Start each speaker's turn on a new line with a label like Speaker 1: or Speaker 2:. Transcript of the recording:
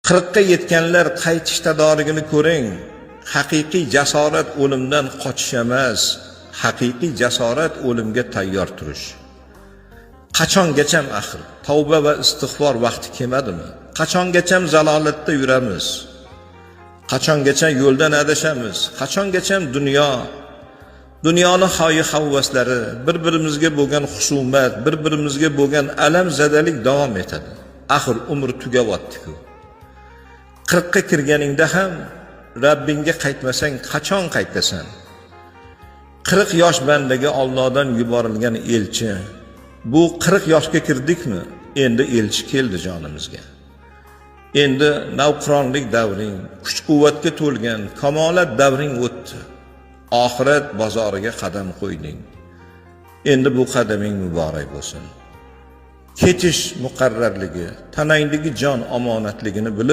Speaker 1: 40 ga yetganlar qaytish tadorigini ko'ring. Haqiqiy jasorat o'limdan qochish emas, haqiqiy jasorat o'limga tayyor turish. Qachongacha axir tavba va istig'for vaqti kelmadimi? Qachongacha zalolatda yuramiz? Qachongacha yo'ldan adashamiz? Qachongacha dunyoni havvaslari, bir-birimizga bo'lgan husumat, bir-birimizga bo'lgan alam zadalik davom etadi. Axir umr tugayapti-ku. 40 ga kirganingda ham Rabbingga qaytmasang qachon qaytasan? 40 yosh bandaga Allohdan yuborilgan elchi. Bu 40 yoshga kirdikmi? Endi elchi keldi jonimizga. Endi navqironlik davring, kuch-quvvatga to'lgan kamolat davring o'tdi. Oxirat bozoriga qadam qo'yding. Endi bu qadaming muborak bo'lsin. Ketish muqarrarligi, tanangdagi jon omonatligini bilib